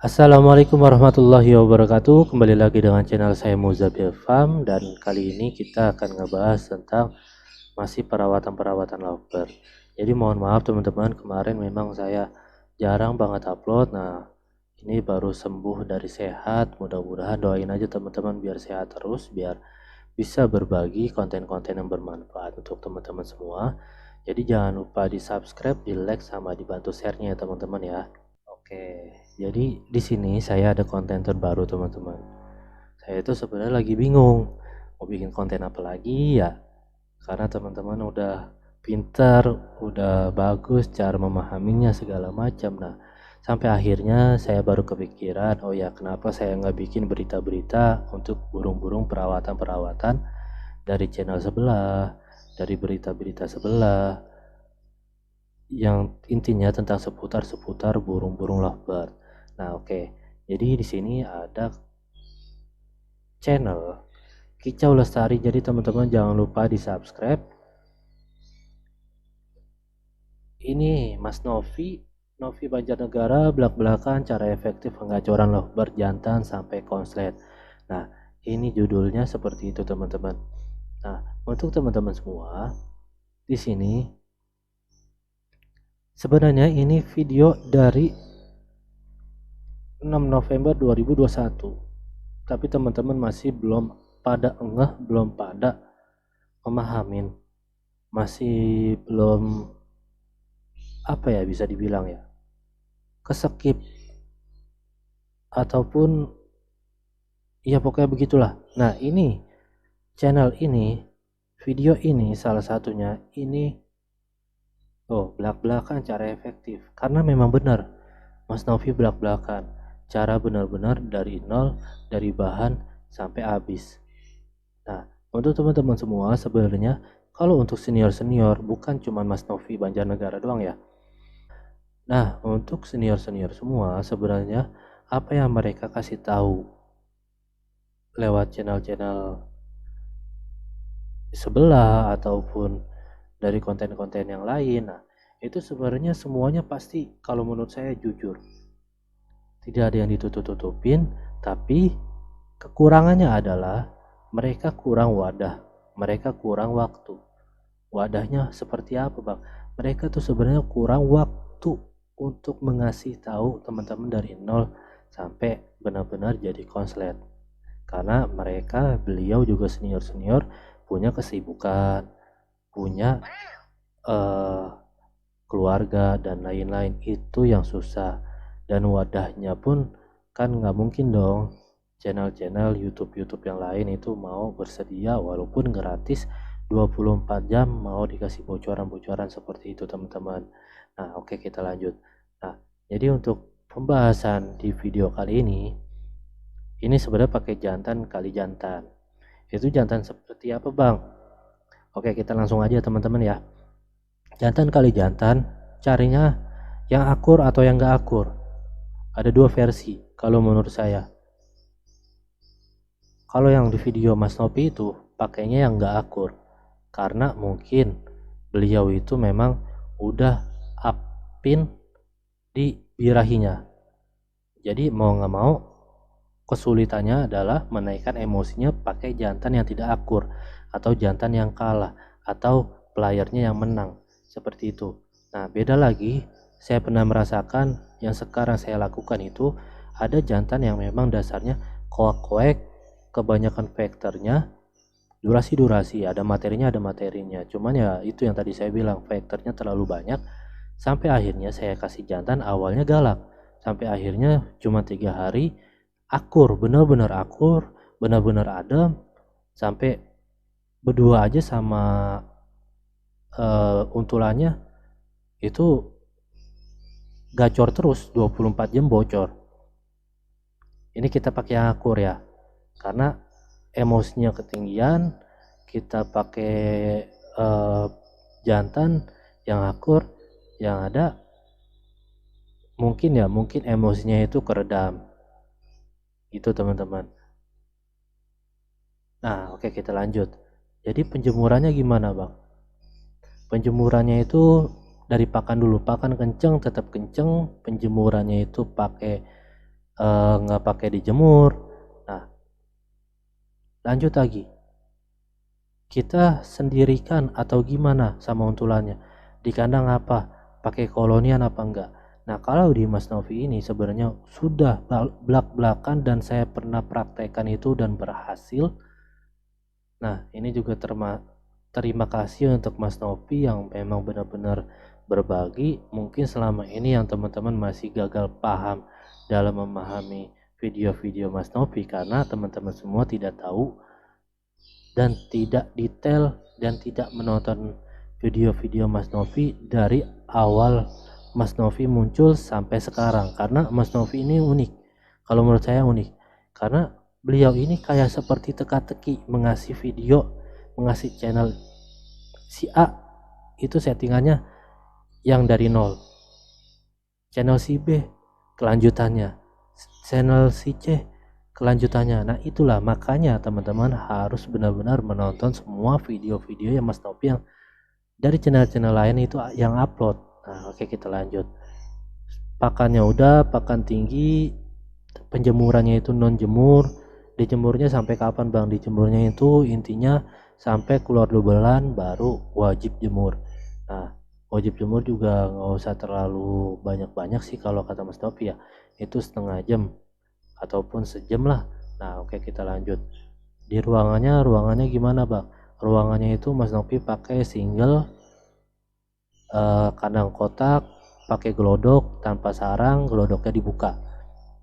Assalamualaikum warahmatullahi wabarakatuh. Kembali lagi dengan channel saya Muzabil Farm, dan kali ini kita akan ngebahas tentang masih perawatan lovebird. Jadi mohon maaf teman-teman, kemarin memang saya jarang banget upload. Nah, ini baru sembuh dari sehat. Mudah-mudahan doain aja teman-teman biar sehat terus, biar bisa berbagi konten-konten yang bermanfaat untuk teman-teman semua. Jadi jangan lupa di subscribe, di like, sama dibantu share-nya ya teman-teman ya. Oke, jadi di sini saya ada konten terbaru teman-teman. Saya itu sebenarnya lagi bingung mau bikin konten apa lagi ya, karena teman-teman udah pintar, udah bagus cara memahaminya segala macam. Nah, sampai akhirnya saya baru kepikiran, oh ya kenapa saya nggak bikin berita-berita untuk burung-burung perawatan-perawatan dari channel sebelah, dari berita-berita sebelah, yang intinya tentang seputar burung-burung lovebird. Nah, oke. Jadi di sini ada channel Kicau Lestari. Jadi teman-teman jangan lupa di-subscribe. Ini Mas Novi Banjarnegara, belak-belakan cara efektif pengacoran lovebird jantan sampai konslet. Nah, ini judulnya seperti itu teman-teman. Nah, untuk teman-teman semua, di sini sebenarnya ini video dari 6 November 2021, tapi teman-teman masih belum pada belum pada memahamin, masih belum apa ya, bisa dibilang ya, keskip ataupun ya pokoknya begitulah. Nah, ini channel ini, video ini salah satunya ini, belak-belakan cara efektif, karena memang benar Mas Novi belak-belakan cara benar-benar dari nol, dari bahan sampai habis. Nah, untuk teman-teman semua sebenarnya kalau untuk senior-senior bukan cuma Mas Novi Banjarnegara doang ya. Nah, untuk senior-senior semua sebenarnya apa yang mereka kasih tahu lewat channel-channel sebelah ataupun dari konten-konten yang lain. Nah, itu sebenarnya semuanya pasti kalau menurut saya jujur. Tidak ada yang ditutup-tutupin, tapi kekurangannya adalah mereka kurang wadah, mereka kurang waktu. Wadahnya seperti apa bang? Mereka tuh sebenarnya kurang waktu untuk mengasih tahu teman-teman dari nol sampai benar-benar jadi konslet. Karena beliau juga senior-senior, punya kesibukan, punya keluarga dan lain-lain, itu yang susah. Dan wadahnya pun kan nggak mungkin dong channel-channel YouTube yang lain itu mau bersedia walaupun gratis 24 jam mau dikasih bocoran-bocoran seperti itu teman-teman. Nah, oke, kita lanjut. Nah, jadi untuk pembahasan di video kali ini sebenarnya pakai jantan kali jantan. Itu jantan seperti apa bang? Oke, kita langsung aja teman-teman ya. Jantan kali jantan, carinya yang akur atau yang gak akur. Ada dua versi kalau menurut saya. Kalau yang di video Mas Nopi itu pakainya yang gak akur, karena mungkin beliau itu memang udah upin di birahinya. Jadi mau gak mau kesulitannya adalah menaikkan emosinya pakai jantan yang tidak akur, atau jantan yang kalah, atau playernya yang menang, seperti itu. Nah, beda lagi, saya pernah merasakan yang sekarang saya lakukan itu, ada jantan yang memang dasarnya koak-koek, kebanyakan faktornya durasi, ada materinya, cuman ya itu yang tadi saya bilang, faktornya terlalu banyak, sampai akhirnya saya kasih jantan awalnya galak, sampai akhirnya cuma 3 hari akur, benar-benar akur, benar-benar adem, sampai berdua aja sama untulannya itu gacor terus 24 jam bocor. Ini kita pakai yang akur ya, karena emosinya ketinggian. Kita pakai jantan yang akur, yang ada mungkin emosinya itu keredam itu teman-teman. Nah, oke, kita lanjut. Jadi penjemurannya gimana bang? Penjemurannya itu dari pakan dulu, pakan kenceng tetap kenceng. Penjemurannya itu pakai nggak pakai dijemur. Nah, lanjut lagi, kita sendirikan atau gimana sama untulannya? Di kandang apa? Pakai kolonian apa enggak? Nah, kalau di Mas Novi ini sebenarnya sudah belak-belakan dan saya pernah praktekkan itu dan berhasil. Nah, ini juga terima kasih untuk Mas Novi yang memang benar-benar berbagi. Mungkin selama ini yang teman-teman masih gagal paham dalam memahami video-video Mas Novi karena teman-teman semua tidak tahu dan tidak detail dan tidak menonton video-video Mas Novi dari awal Mas Novi muncul sampai sekarang. Karena Mas Novi ini unik, kalau menurut saya unik, karena beliau ini kayak seperti teka-teki mengasih video, mengasih channel si A itu settingannya yang dari nol, channel si B kelanjutannya, channel si C kelanjutannya. Nah, itulah makanya teman-teman harus benar-benar menonton semua video-video yang Mas Novi yang dari channel-channel lain itu yang upload. Nah, oke, kita lanjut. Pakannya udah, pakan tinggi, penjemurannya itu non jemur. Dijemurnya sampai kapan Bang? Dijemurnya itu intinya sampai keluar dobelan baru wajib jemur. Nah, wajib jemur juga nggak usah terlalu banyak-banyak sih kalau kata Mas Novi ya. Itu setengah jam ataupun sejam lah. Nah, oke, kita lanjut. Di ruangannya gimana Bang? Ruangannya itu Mas Novi pakai single kandang kotak, pakai gelodok tanpa sarang, gelodoknya dibuka.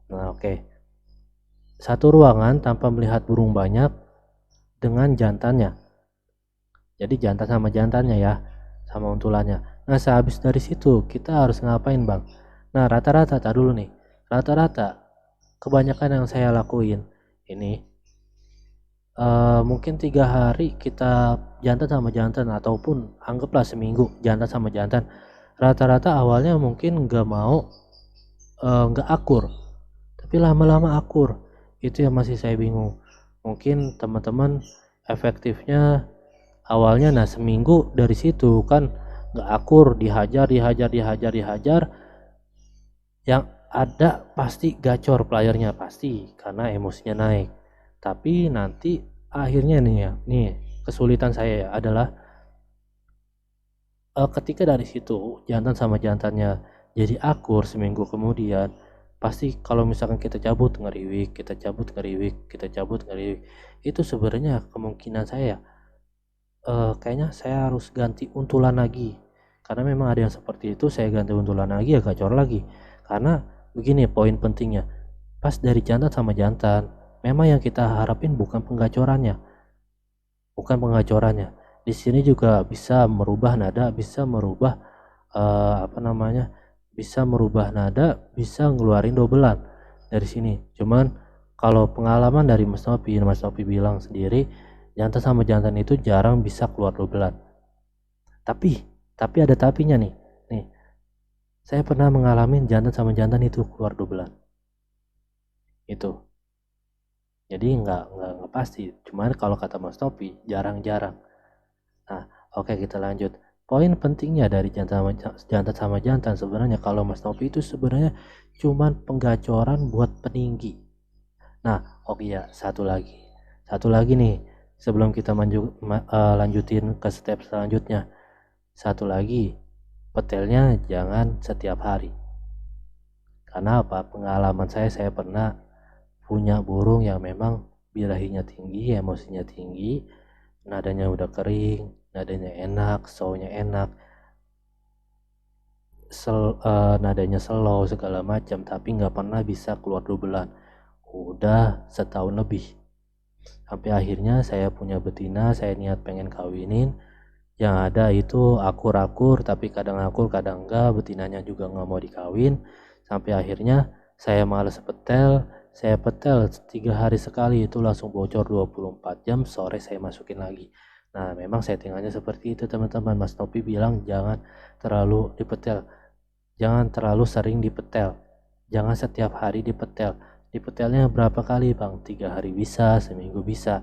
Nah, oke. Satu ruangan tanpa melihat burung banyak dengan jantannya. Jadi jantan sama jantannya ya, sama untulannya. Nah, sehabis dari situ kita harus ngapain Bang? Nah, rata-rata tak dulu nih. Rata-rata kebanyakan yang saya lakuin ini mungkin 3 hari kita jantan sama jantan ataupun anggaplah seminggu jantan sama jantan. Rata-rata awalnya mungkin nggak mau, nggak akur, tapi lama-lama akur. Itu yang masih saya bingung. Mungkin teman-teman efektifnya awalnya, nah seminggu dari situ kan nggak akur, dihajar, yang ada pasti gacor playernya pasti karena emosinya naik. Tapi nanti akhirnya nih ya, nih kesulitan saya ya adalah ketika dari situ jantan sama jantannya jadi akur seminggu kemudian, pasti kalau misalkan kita cabut ngeriwik, itu sebenarnya kemungkinan saya kayaknya saya harus ganti untulan lagi. Karena memang ada yang seperti itu, saya ganti untulan lagi ya gacor lagi. Karena begini poin pentingnya, pas dari jantan sama jantan, memang yang kita harapin bukan penggacorannya. Di sini juga bisa merubah nada, bisa merubah bisa merubah nada, bisa ngeluarin dobelan dari sini. Cuman kalau pengalaman dari Mas Novi bilang sendiri, jantan sama jantan itu jarang bisa keluar dobelan. Tapi ada tapinya nih. Nih, saya pernah mengalami jantan sama jantan itu keluar dobelan. Itu. Jadi nggak pasti. Cuman kalau kata Mas Novi jarang-jarang. Nah, oke, kita lanjut. Poin pentingnya dari jantan sama jantan sebenarnya kalau Mas Novi itu sebenarnya cuman penggacoran buat peninggi. Nah, oke ya, satu lagi nih sebelum kita lanjutin ke step selanjutnya. Satu lagi, petelnya jangan setiap hari. Karena apa? Pengalaman saya pernah punya burung yang memang birahinya tinggi, emosinya tinggi, nadanya udah kering, nadanya enak, show-nya enak, nadanya slow segala macam, tapi nggak pernah bisa keluar dobelan. Udah setahun lebih. Sampai akhirnya saya punya betina, saya niat pengen kawinin. Yang ada itu akur-akur, tapi kadang akur kadang enggak, betinanya juga nggak mau dikawin. Sampai akhirnya saya malas petel, saya petel 3 hari sekali itu langsung bocor 24 jam, sore saya masukin lagi. Nah, memang settingannya seperti itu teman-teman. Mas Novi bilang jangan terlalu dipetel, jangan terlalu sering dipetel, jangan setiap hari dipetel. Dipetelnya berapa kali Bang? 3 hari bisa, seminggu bisa,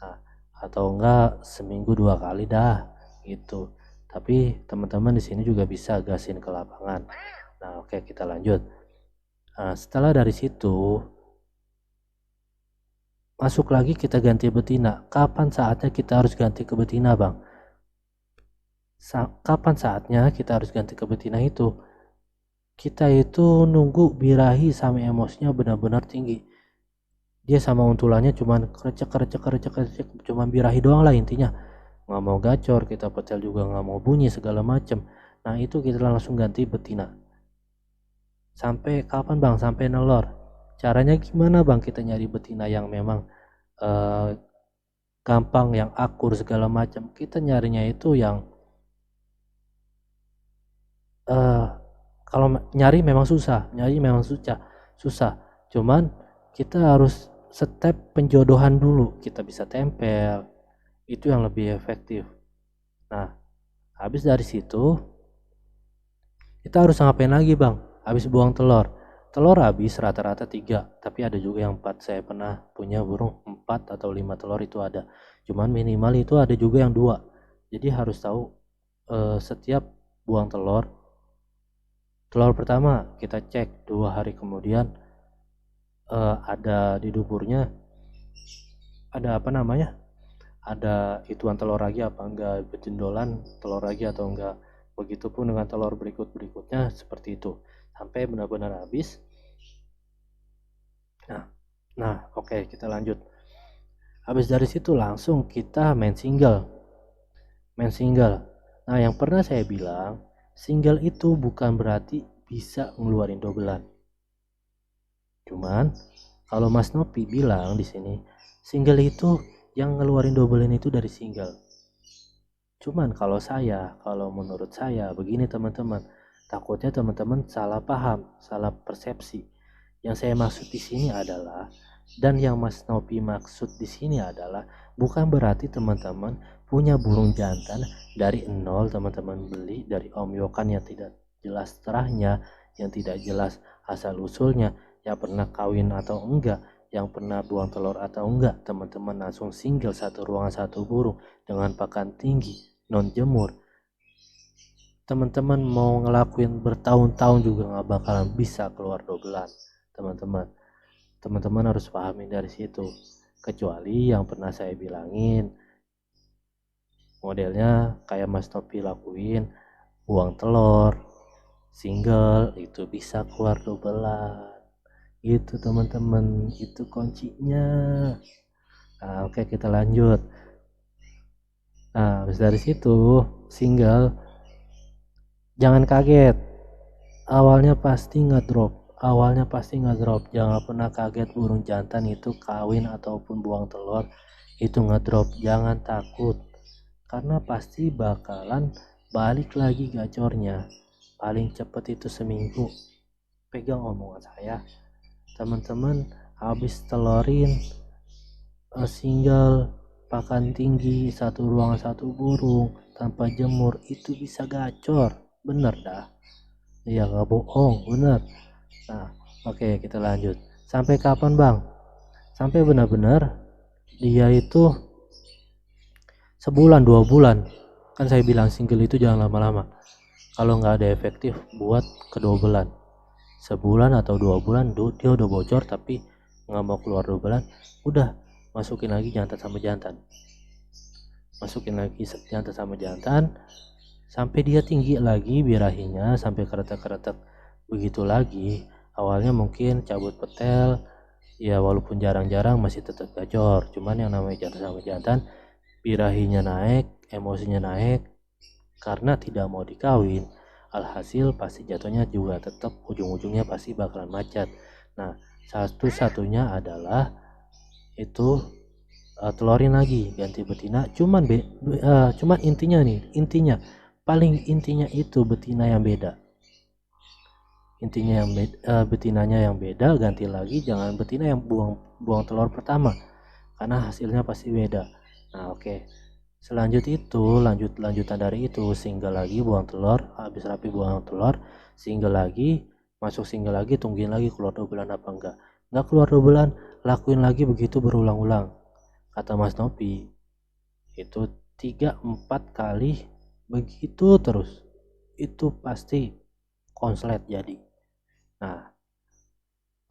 nah, atau enggak seminggu 2 kali dah gitu. Tapi teman-teman di sini juga bisa gasin ke lapangan. Nah, oke, kita lanjut. Nah, setelah dari situ masuk lagi kita ganti betina. Kapan saatnya kita harus ganti ke betina, Bang? Kapan saatnya kita harus ganti ke betina itu? Kita itu nunggu birahi sama emosinya benar-benar tinggi. Dia sama untulannya cuman kerecek, cuman birahi doang lah intinya. Nggak mau gacor, kita petel juga nggak mau bunyi segala macem. Nah itu kita langsung ganti betina. Sampai kapan bang? Sampai nelor. Caranya gimana bang kita nyari betina yang memang gampang, yang akur segala macam? Kita nyarinya itu yang kalau nyari memang susah, susah. Cuman kita harus step penjodohan dulu. Kita bisa tempel, itu yang lebih efektif. Nah, habis dari situ kita harus ngapain lagi bang? Habis buang telur. Telur habis rata-rata 3, tapi ada juga yang 4. Saya pernah punya burung 4 atau 5 telur itu ada. Cuman minimal itu ada juga yang 2. Jadi harus tahu setiap buang telur pertama kita cek 2 hari kemudian ada di duburnya ada apa namanya? Ada ituan telur lagi apa enggak, bejendolan telur lagi atau enggak. Begitupun dengan telur berikutnya seperti itu sampai benar-benar habis. Nah, oke, kita lanjut. Habis dari situ langsung kita main single. Nah, yang pernah saya bilang, single itu bukan berarti bisa ngeluarin dobelan. Cuman kalau Mas Nopi bilang di sini, single itu yang ngeluarin dobelan itu dari single. Cuman kalau menurut saya begini teman-teman, takutnya teman-teman salah paham, salah persepsi. Yang saya maksud di sini adalah, dan yang Mas Nopi maksud di sini adalah, bukan berarti teman-teman punya burung jantan dari nol, teman-teman beli dari Om Yokan yang tidak jelas terahnya, yang tidak jelas asal usulnya, yang pernah kawin atau enggak, yang pernah buang telur atau enggak, teman-teman langsung single satu ruangan satu burung dengan pakan tinggi non jemur. Teman-teman mau ngelakuin bertahun-tahun juga nggak bakalan bisa keluar dobelan. Teman-teman harus pahami dari situ. Kecuali yang pernah saya bilangin, modelnya kayak Mas Topi lakuin, buang telur single itu bisa keluar dobelan. Itu teman-teman, itu kuncinya. Nah, oke, kita lanjut. Nah, habis dari situ single, jangan kaget. Awalnya pasti ngedrop. Jangan pernah kaget burung jantan itu kawin ataupun buang telur itu ngedrop. Jangan takut, karena pasti bakalan balik lagi gacornya. Paling cepet itu seminggu. Pegang omongan saya, teman-teman. Habis telorin single pakan tinggi satu ruangan satu burung tanpa jemur itu bisa gacor, bener dah. Iya, nggak bohong, bener. Nah, oke, kita lanjut. Sampai kapan bang? Sampai benar-benar dia itu sebulan 2 bulan. Kan saya bilang single itu jangan lama-lama. Kalau nggak ada efektif buat kedobelan, sebulan atau 2 bulan dia udah bocor tapi nggak mau keluar dobelan, udah masukin lagi jantan sama jantan, sampai dia tinggi lagi birahinya, sampai keretek-keretek begitu lagi. Awalnya mungkin cabut petel ya, walaupun jarang-jarang masih tetap gacor. Cuman yang namanya jantan sama jantan, birahinya naik, emosinya naik karena tidak mau dikawin, alhasil pasti jatuhnya juga tetap ujung-ujungnya pasti bakalan macet. Nah, satu-satunya adalah itu telorin lagi ganti betina. Cuman intinya itu betina yang beda. Betinanya yang beda, ganti lagi, jangan betina yang buang telur pertama karena hasilnya pasti beda. Nah, oke. Lanjutan dari itu, single lagi buang telur, habis rapi buang telur, single lagi, masuk single lagi, tungguin lagi keluar dobelan apa enggak keluar dobelan, lakuin lagi begitu berulang-ulang. Kata Mas Nopi, itu 3-4 kali begitu terus, itu pasti konslet jadi. Nah,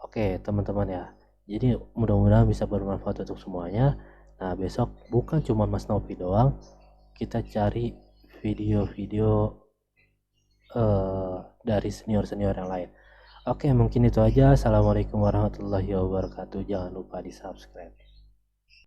Oke teman-teman ya, jadi mudah-mudahan bisa bermanfaat untuk semuanya. Nah besok bukan cuma Mas Novi doang, kita cari video-video dari senior-senior yang lain. Oke, mungkin itu aja. Assalamualaikum warahmatullahi wabarakatuh. Jangan lupa di subscribe.